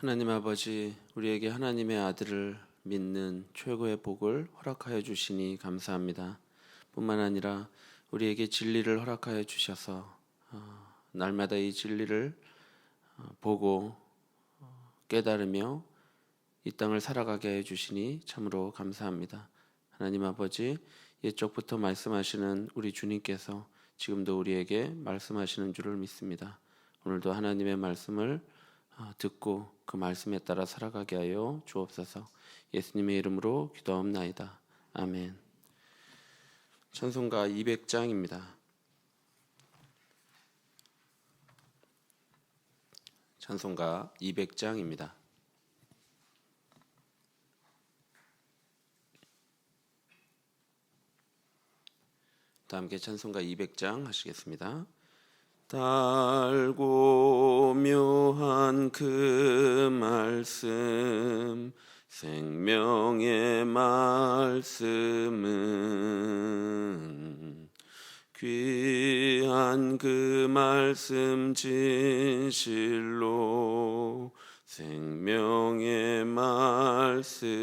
하나님 아버지, 우리에게 하나님의 아들을 믿는 최고의 복을 허락하여 주시니 감사합니다. 뿐만 아니라 우리에게 진리를 허락하여 주셔서 날마다 이 진리를 보고 깨달으며 이 땅을 살아가게 해 주시니 참으로 감사합니다. 하나님 아버지, 옛적부터 말씀하시는 우리 주님께서 지금도 우리에게 말씀하시는 줄을 믿습니다. 오늘도 하나님의 말씀을 듣고 그 말씀에 따라 살아가게 하여 주옵소서. 예수님의 이름으로 기도하옵나이다. 아멘. 찬송가 200장입니다. 찬송가 200장입니다. 다 함께 찬송가 200장 하시겠습니다. 달고 묘한 그 말씀, 생명의 말씀은 귀한 그 말씀 진실로 생명의 말씀이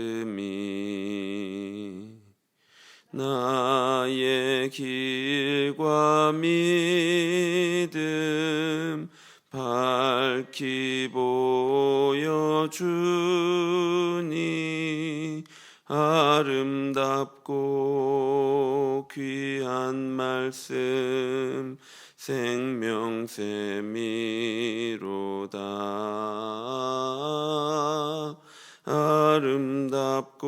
나의 길과 믿음 밝히 보여주니 아름답고 귀한 말씀 생명샘이로다. 아름답고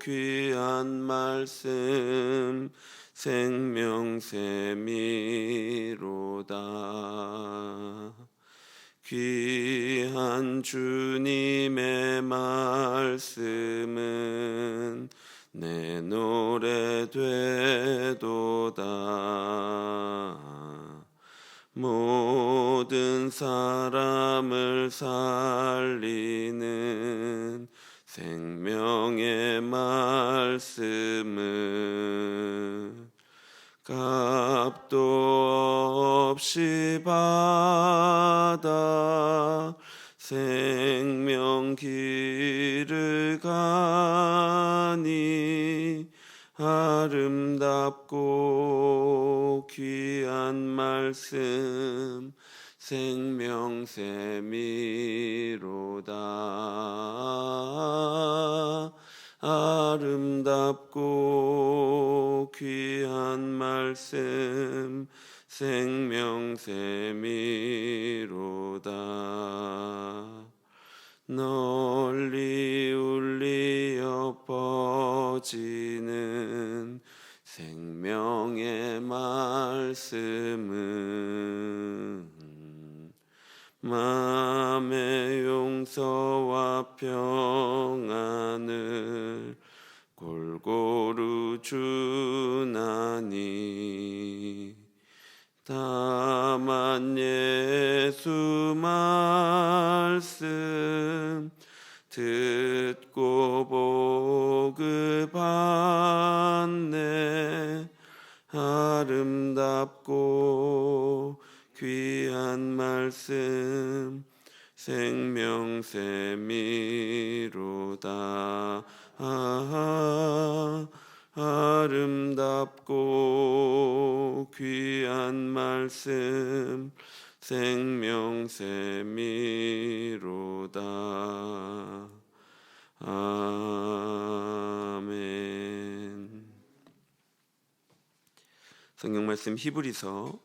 귀한 말씀 생명샘이로다. 귀한 주님의 말씀은 내 노래 되도다. 모든 사람을 살리는 생명의 말씀은 값도 없이 받아 생명 길을 가니 아름답고 귀한 말씀 생명샘이로다. 아름답고 귀한 말씀 생명샘이로다. 널리 울리어 퍼지는 생명의 말씀은 마음의 용서와 평안을 골고루 주나니 다만 예수 말씀 듣고 보급받네. 아름답고 귀한 말씀 생명샘이로다. 아름답고 귀한 말씀 생명샘이로다. 아멘. 성경 말씀 히브리서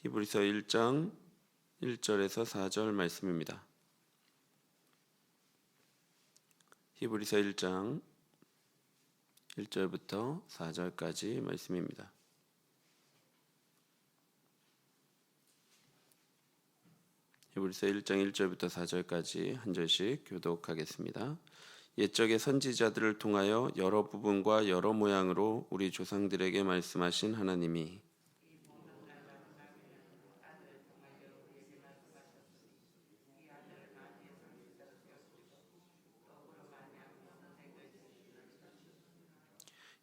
1장 1절에서 4절 말씀입니다. 히브리서 1장 1절부터 4절까지 말씀입니다. 히브리서 1장 1절부터 4절까지 한 절씩 교독하겠습니다. 옛적의 선지자들을 통하여 여러 부분과 여러 모양으로 우리 조상들에게 말씀하신 하나님이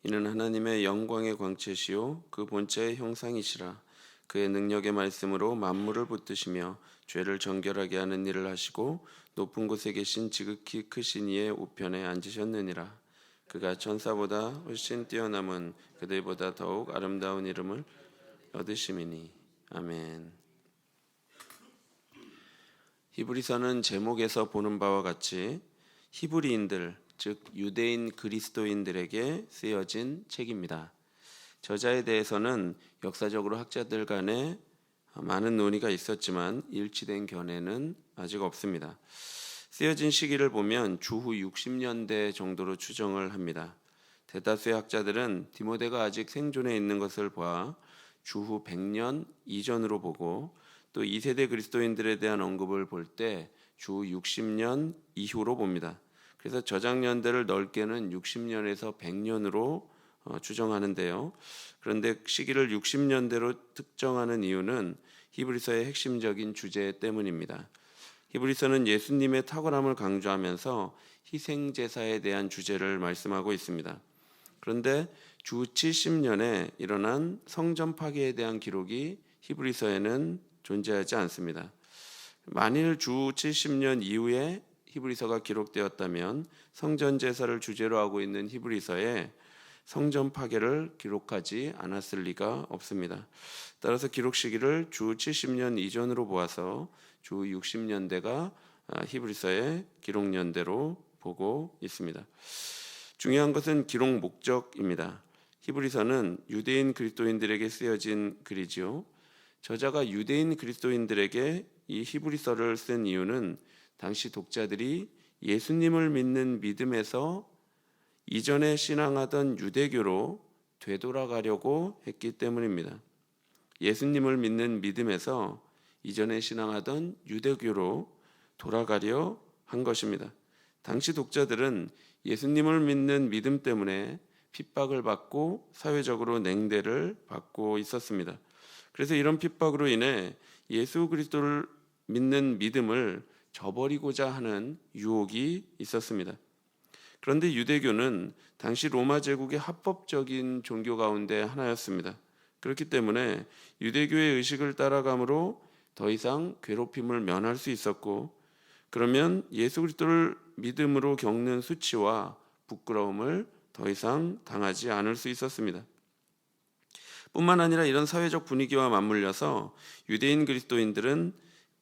이는 하나님의 영광의 광채시요 그 본체의 형상이시라. 그의 능력의 말씀으로 만물을 붙드시며 죄를 정결하게 하는 일을 하시고 높은 곳에 계신 지극히 크신 이의 우편에 앉으셨느니라. 그가 천사보다 훨씬 뛰어남은 그들보다 더욱 아름다운 이름을 얻으심이니. 아멘. 히브리서는 제목에서 보는 바와 같이 히브리인들, 즉 유대인 그리스도인들에게 쓰여진 책입니다. 저자에 대해서는 역사적으로 학자들 간에 많은 논의가 있었지만 일치된 견해는 아직 없습니다. 쓰여진 시기를 보면 주후 60년대 정도로 추정을 합니다. 대다수의 학자들은 디모데가 아직 생존해 있는 것을 봐 주후 100년 이전으로 보고 또 2세대 그리스도인들에 대한 언급을 볼 때 주후 60년 이후로 봅니다. 그래서 저작 연대를 넓게는 60년에서 100년으로 추정하는데요. 그런데 시기를 60년대로 특정하는 이유는 히브리서의 핵심적인 주제 때문입니다. 히브리서는 예수님의 탁월함을 강조하면서 희생제사에 대한 주제를 말씀하고 있습니다. 그런데 주 70년에 일어난 성전 파괴에 대한 기록이 히브리서에는 존재하지 않습니다. 만일 주 70년 이후에 히브리서가 기록되었다면 성전 제사를 주제로 하고 있는 히브리서에 성전 파괴를 기록하지 않았을 리가 없습니다. 따라서 기록 시기를 주 70년 이전으로 보아서 주 60년대가 히브리서의 기록 연대로 보고 있습니다. 중요한 것은 기록 목적입니다. 히브리서는 유대인 그리스도인들에게 쓰여진 글이지요. 저자가 유대인 그리스도인들에게 이 히브리서를 쓴 이유는 당시 독자들이 예수님을 믿는 믿음에서 이전에 신앙하던 유대교로 되돌아가려고 했기 때문입니다. 예수님을 믿는 믿음에서 이전에 신앙하던 유대교로 돌아가려 한 것입니다. 당시 독자들은 예수님을 믿는 믿음 때문에 핍박을 받고 사회적으로 냉대를 받고 있었습니다. 그래서 이런 핍박으로 인해 예수 그리스도를 믿는 믿음을 저버리고자 하는 유혹이 있었습니다. 그런데 유대교는 당시 로마 제국의 합법적인 종교 가운데 하나였습니다. 그렇기 때문에 유대교의 의식을 따라감으로 더 이상 괴롭힘을 면할 수 있었고, 그러면 예수 그리스도를 믿음으로 겪는 수치와 부끄러움을 더 이상 당하지 않을 수 있었습니다. 뿐만 아니라 이런 사회적 분위기와 맞물려서 유대인 그리스도인들은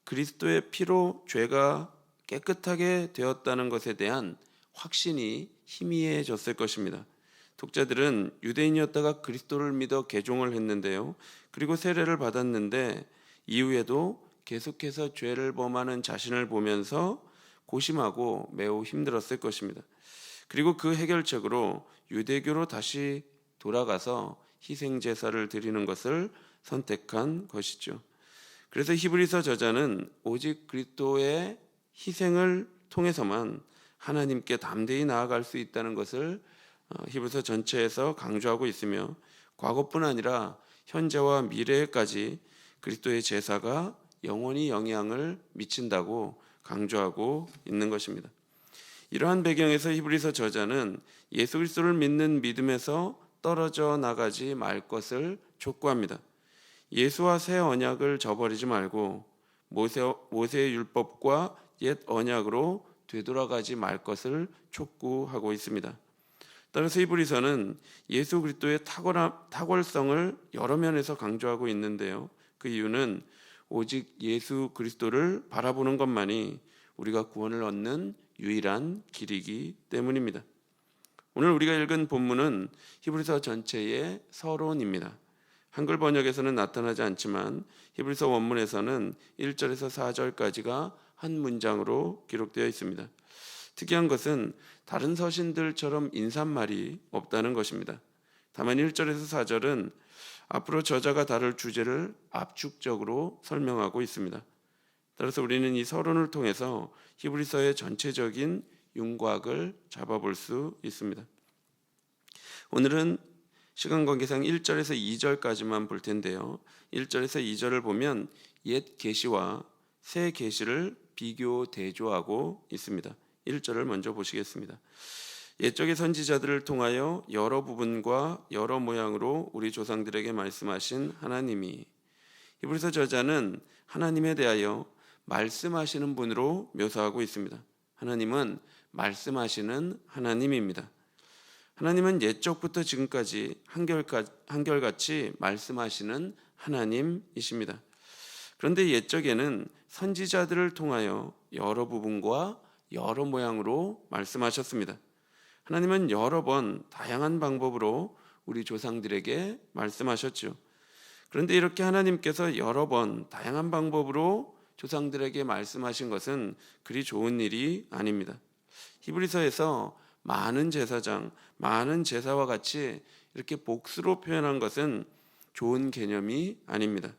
그리스도의 피로 죄가 깨끗하게 되었다는 것에 대한 확신이 희미해졌을 것입니다. 독자들은 유대인이었다가 그리스도를 믿어 개종을 했는데요. 그리고 세례를 받았는데 이후에도 계속해서 죄를 범하는 자신을 보면서 고심하고 매우 힘들었을 것입니다. 그리고 그 해결책으로 유대교로 다시 돌아가서 희생제사를 드리는 것을 선택한 것이죠. 그래서 히브리서 저자는 오직 그리스도의 희생을 통해서만 하나님께 담대히 나아갈 수 있다는 것을 히브리서 전체에서 강조하고 있으며, 과거뿐 아니라 현재와 미래에까지 그리스도의 제사가 영원히 영향을 미친다고 강조하고 있는 것입니다. 이러한 배경에서 히브리서 저자는 예수 그리스도를 믿는 믿음에서 떨어져 나가지 말 것을 촉구합니다. 예수와 새 언약을 저버리지 말고 모세의 율법과 옛 언약으로 되돌아가지 말 것을 촉구하고 있습니다. 따라서 히브리서는 예수 그리스도의 탁월성을 여러 면에서 강조하고 있는데요. 그 이유는 오직 예수 그리스도를 바라보는 것만이 우리가 구원을 얻는 유일한 길이기 때문입니다. 오늘 우리가 읽은 본문은 히브리서 전체의 서론입니다. 한글 번역에서는 나타나지 않지만 히브리서 원문에서는 1절에서 4절까지가 한 문장으로 기록되어 있습니다. 특이한 것은 다른 서신들처럼 인사말이 없다는 것입니다. 다만 1절에서 4절은 앞으로 저자가 다룰 주제를 압축적으로 설명하고 있습니다. 따라서 우리는 이 서론을 통해서 히브리서의 전체적인 윤곽을 잡아볼 수 있습니다. 오늘은 시간 관계상 1절에서 2절까지만 볼 텐데요. 1절에서 2절을 보면 옛 계시와 새 계시를 비교 대조하고 있습니다. 1절을 먼저 보시겠습니다. 옛적의 선지자들을 통하여 여러 부분과 여러 모양으로 우리 조상들에게 말씀하신 하나님이 히브리서 저자는 하나님에 대하여 말씀하시는 분으로 묘사하고 있습니다. 하나님은 말씀하시는 하나님입니다. 하나님은 옛적부터 지금까지 한결같이 말씀하시는 하나님이십니다. 그런데 옛적에는 선지자들을 통하여 여러 부분과 여러 모양으로 말씀하셨습니다. 하나님은 여러 번 다양한 방법으로 우리 조상들에게 말씀하셨죠. 그런데 이렇게 하나님께서 여러 번 다양한 방법으로 조상들에게 말씀하신 것은 그리 좋은 일이 아닙니다. 히브리서에서 많은 제사장, 많은 제사와 같이 이렇게 복수로 표현한 것은 좋은 개념이 아닙니다.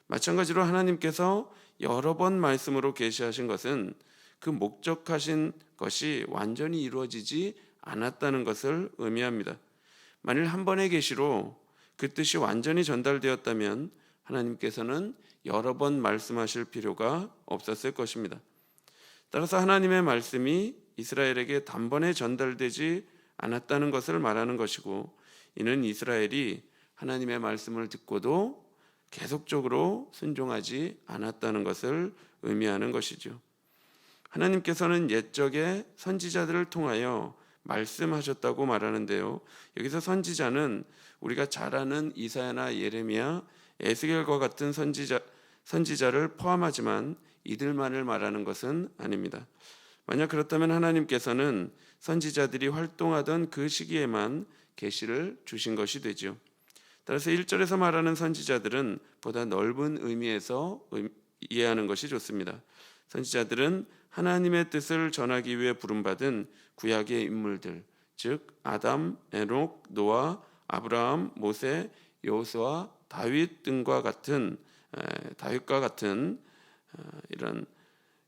마찬가지로 하나님께서 여러 번 말씀으로 계시하신 것은 그 목적하신 것이 완전히 이루어지지 않았다는 것을 의미합니다. 만일 한 번의 계시로 그 뜻이 완전히 전달되었다면 하나님께서는 여러 번 말씀하실 필요가 없었을 것입니다. 따라서 하나님의 말씀이 이스라엘에게 단번에 전달되지 않았다는 것을 말하는 것이고, 이는 이스라엘이 하나님의 말씀을 듣고도 계속적으로 순종하지 않았다는 것을 의미하는 것이죠. 하나님께서는 옛적에 선지자들을 통하여 말씀하셨다고 말하는데요, 여기서 선지자는 우리가 잘 아는 이사야나 예레미야, 에스겔과 같은 선지자를 포함하지만 이들만을 말하는 것은 아닙니다. 만약 그렇다면 하나님께서는 선지자들이 활동하던 그 시기에만 계시를 주신 것이 되죠. 따라서 1절에서 말하는 선지자들은 보다 넓은 의미에서 이해하는 것이 좋습니다. 선지자들은 하나님의 뜻을 전하기 위해 부름받은 구약의 인물들, 즉 아담, 에녹, 노아, 아브라함, 모세, 여호수아, 다윗과 같은 이런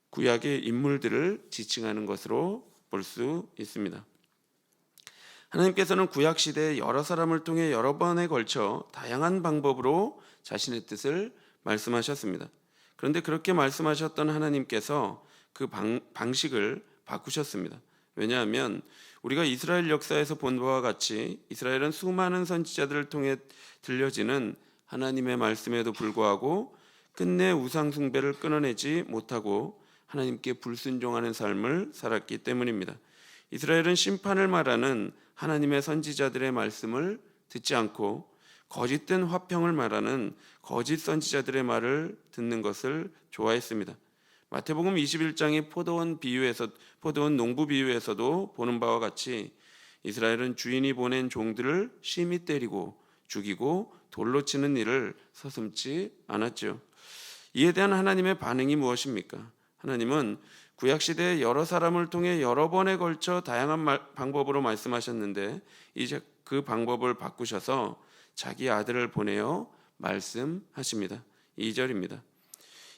구약의 인물들을 지칭하는 것으로 볼 수 있습니다. 하나님께서는 구약 시대에 여러 사람을 통해 여러 번에 걸쳐 다양한 방법으로 자신의 뜻을 말씀하셨습니다. 그런데 그렇게 말씀하셨던 하나님께서 그 방식을 바꾸셨습니다. 왜냐하면 우리가 이스라엘 역사에서 본 바와 같이 이스라엘은 수많은 선지자들을 통해 들려지는 하나님의 말씀에도 불구하고 끝내 우상 숭배를 끊어내지 못하고 하나님께 불순종하는 삶을 살았기 때문입니다. 이스라엘은 심판을 말하는 하나님의 선지자들의 말씀을 듣지 않고 거짓된 화평을 말하는 거짓 선지자들의 말을 듣는 것을 좋아했습니다. 마태복음 21장의 포도원 농부 비유에서도 보는 바와 같이 이스라엘은 주인이 보낸 종들을 심히 때리고 죽이고 돌로 치는 일을 서슴지 않았죠. 이에 대한 하나님의 반응이 무엇입니까? 하나님은 구약시대에 여러 사람을 통해 여러 번에 걸쳐 다양한 방법으로 말씀하셨는데 이제 그 방법을 바꾸셔서 자기 아들을 보내어 말씀하십니다. 2절입니다.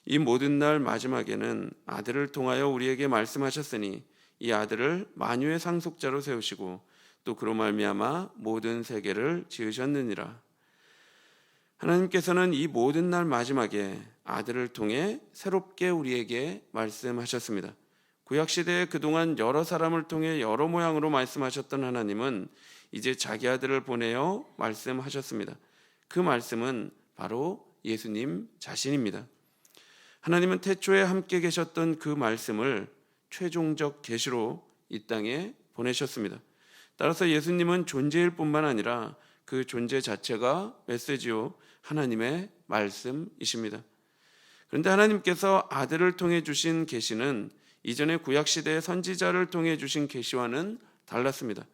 이 모든 날 마지막에는 아들을 통하여 우리에게 말씀하셨으니 이 아들을 만유의 상속자로 세우시고 또 그로 말미암아 모든 세계를 지으셨느니라. 하나님께서는 이 모든 날 마지막에 아들을 통해 새롭게 우리에게 말씀하셨습니다. 구약시대에 그동안 여러 사람을 통해 여러 모양으로 말씀하셨던 하나님은 이제 자기 아들을 보내어 말씀하셨습니다. 그 말씀은 바로 예수님 자신입니다. 하나님은 태초에 함께 계셨던 그 말씀을 최종적 계시로 이 땅에 보내셨습니다. 따라서 예수님은 존재일 뿐만 아니라 그 존재 자체가 메시지요, 하나님의 말씀이십니다. 그런데 하나님께서 아들을 통해 주신 계시는 이전의 구약시대의 선지자를 통해 주신 계시와는 달랐습니다.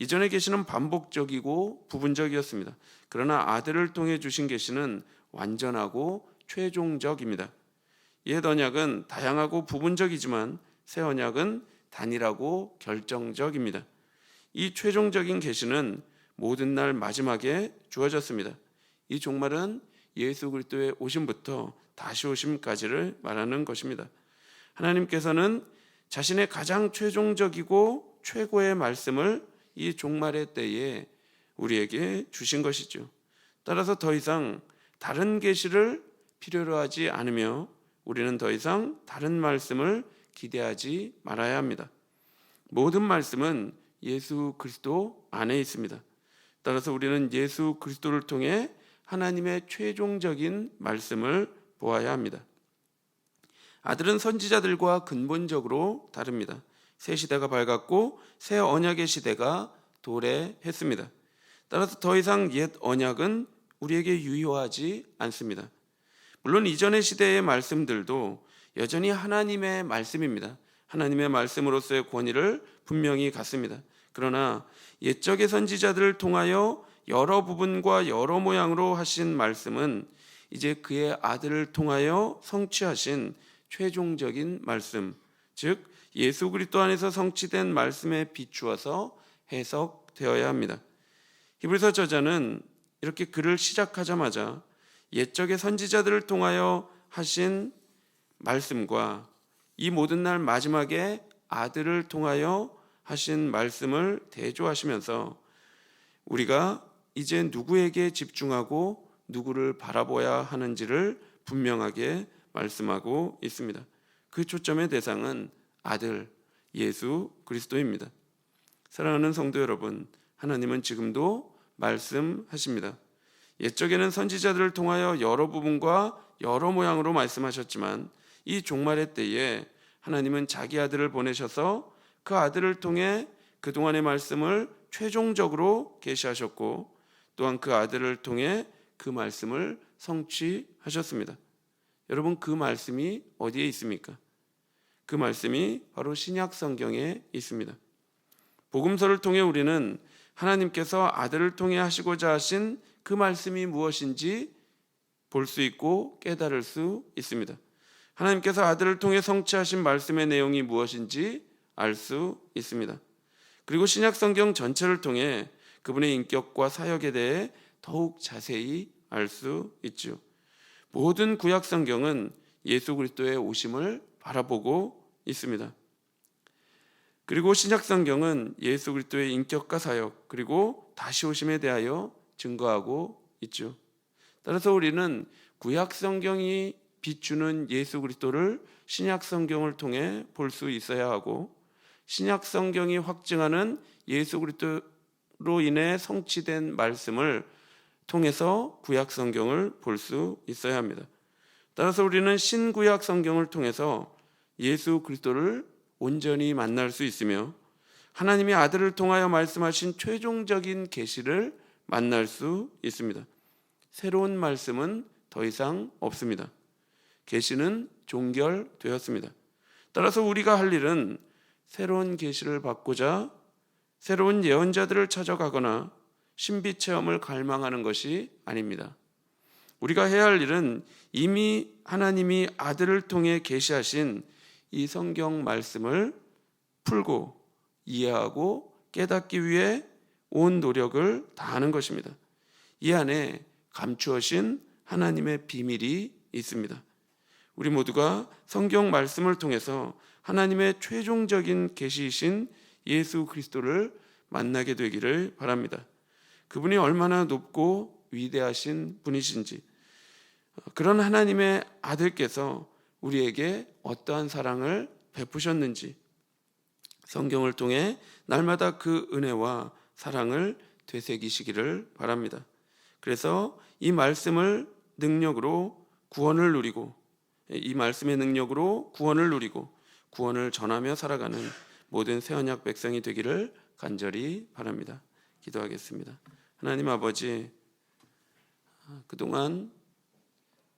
이전의 계시는 반복적이고 부분적이었습니다. 그러나 아들을 통해 주신 계시는 완전하고 최종적입니다. 옛 언약은 다양하고 부분적이지만 새 언약은 단일하고 결정적입니다. 이 최종적인 계시는 모든 날 마지막에 주어졌습니다. 이 종말은 예수 그리스도의 오심부터 다시 오심까지를 말하는 것입니다. 하나님께서는 자신의 가장 최종적이고 최고의 말씀을 이 종말의 때에 우리에게 주신 것이죠. 따라서 더 이상 다른 계시를 필요로 하지 않으며 우리는 더 이상 다른 말씀을 기대하지 말아야 합니다. 모든 말씀은 예수 그리스도 안에 있습니다. 따라서 우리는 예수 그리스도를 통해 하나님의 최종적인 말씀을 보아야 합니다. 아들은 선지자들과 근본적으로 다릅니다. 새 시대가 밝았고 새 언약의 시대가 도래했습니다. 따라서 더 이상 옛 언약은 우리에게 유효하지 않습니다. 물론 이전의 시대의 말씀들도 여전히 하나님의 말씀입니다. 하나님의 말씀으로서의 권위를 분명히 갖습니다. 그러나 옛적의 선지자들을 통하여 여러 부분과 여러 모양으로 하신 말씀은 이제 그의 아들을 통하여 성취하신 최종적인 말씀, 즉 예수 그리스도 안에서 성취된 말씀에 비추어서 해석되어야 합니다. 히브리서 저자는 이렇게 글을 시작하자마자 옛적의 선지자들을 통하여 하신 말씀과 이 모든 날 마지막에 아들을 통하여 하신 말씀을 대조하시면서 우리가 이제 누구에게 집중하고 누구를 바라보아야 하는지를 분명하게 말씀하고 있습니다. 그 초점의 대상은 아들 예수 그리스도입니다. 사랑하는 성도 여러분, 하나님은 지금도 말씀하십니다. 옛적에는 선지자들을 통하여 여러 부분과 여러 모양으로 말씀하셨지만 이 종말의 때에 하나님은 자기 아들을 보내셔서 그 아들을 통해 그동안의 말씀을 최종적으로 계시하셨고 또한 그 아들을 통해 그 말씀을 성취하셨습니다. 여러분, 그 말씀이 어디에 있습니까? 그 말씀이 바로 신약 성경에 있습니다. 복음서를 통해 우리는 하나님께서 아들을 통해 하시고자 하신 그 말씀이 무엇인지 볼 수 있고 깨달을 수 있습니다. 하나님께서 아들을 통해 성취하신 말씀의 내용이 무엇인지 알 수 있습니다. 그리고 신약 성경 전체를 통해 그분의 인격과 사역에 대해 더욱 자세히 알 수 있죠. 모든 구약 성경은 예수 그리스도의 오심을 바라보고 있습니다. 그리고 신약 성경은 예수 그리스도의 인격과 사역 그리고 다시 오심에 대하여 증거하고 있죠. 따라서 우리는 구약 성경이 비추는 예수 그리스도를 신약 성경을 통해 볼 수 있어야 하고 신약 성경이 확증하는 예수 그리스도로 인해 성취된 말씀을 통해서 구약 성경을 볼 수 있어야 합니다. 따라서 우리는 신구약 성경을 통해서 예수 그리스도를 온전히 만날 수 있으며 하나님의 아들을 통하여 말씀하신 최종적인 계시를 만날 수 있습니다. 새로운 말씀은 더 이상 없습니다. 계시는 종결되었습니다. 따라서 우리가 할 일은 새로운 계시를 받고자 새로운 예언자들을 찾아가거나 신비 체험을 갈망하는 것이 아닙니다. 우리가 해야 할 일은 이미 하나님이 아들을 통해 계시하신 이 성경 말씀을 풀고 이해하고 깨닫기 위해 온 노력을 다하는 것입니다. 이 안에 감추어진 하나님의 비밀이 있습니다. 우리 모두가 성경 말씀을 통해서 하나님의 최종적인 계시이신 예수 그리스도를 만나게 되기를 바랍니다. 그분이 얼마나 높고 위대하신 분이신지, 그런 하나님의 아들께서 우리에게 어떠한 사랑을 베푸셨는지 성경을 통해 날마다 그 은혜와 사랑을 되새기시기를 바랍니다. 그래서 이 말씀을 능력으로 구원을 누리고 이 말씀의 능력으로 구원을 누리고 구원을 전하며 살아가는 모든 새언약 백성이 되기를 간절히 바랍니다. 기도하겠습니다. 하나님 아버지, 그동안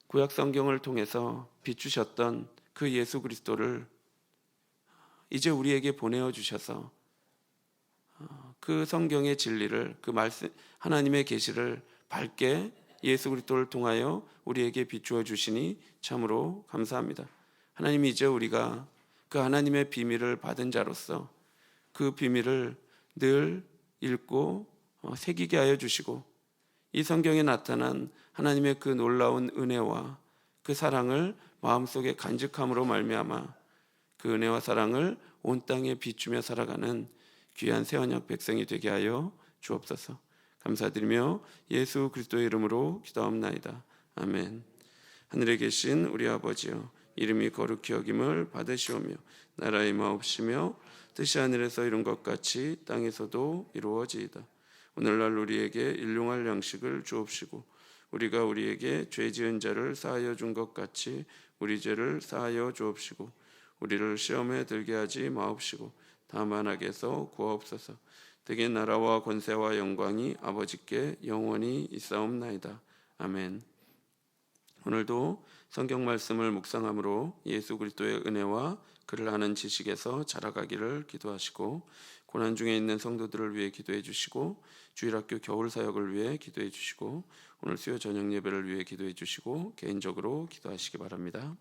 구약 성경을 통해서 비추셨던 그 예수 그리스도를 이제 우리에게 보내어 주셔서 그 성경의 진리를, 그 말씀, 하나님의 계시를 밝게 예수 그리스도를 통하여 우리에게 비추어 주시니 참으로 감사합니다. 하나님, 이제 우리가 그 하나님의 비밀을 받은 자로서 그 비밀을 늘 읽고 새기게 하여 주시고 이 성경에 나타난 하나님의 그 놀라운 은혜와 그 사랑을 마음속에 간직함으로 말미암아 그 은혜와 사랑을 온 땅에 비추며 살아가는 귀한 새언약 백성이 되게 하여 주옵소서. 감사드리며 예수 그리스도의 이름으로 기도합나이다. 아멘. 하늘에 계신 우리 아버지여, 이름이 거룩히 여김을 받으시오며 나라의 마옵시며 뜻이 하늘에서 이룬 것 같이 땅에서도 이루어지이다. 오늘날 우리에게 일용할 양식을 주옵시고 우리가 우리에게 죄 지은 자를 사하여 준 것 같이 우리 죄를 사하여 주옵시고 우리를 시험에 들게 하지 마옵시고 다만 악에서 구하옵소서. 대개 나라와 권세와 영광이 아버지께 영원히 있사옵나이다. 아멘. 오늘도 성경 말씀을 묵상함으로 예수 그리스도의 은혜와 그를 아는 지식에서 자라가기를 기도하시고 고난 중에 있는 성도들을 위해 기도해 주시고 주일학교 겨울 사역을 위해 기도해 주시고 오늘 수요 저녁 예배를 위해 기도해 주시고 개인적으로 기도하시기 바랍니다.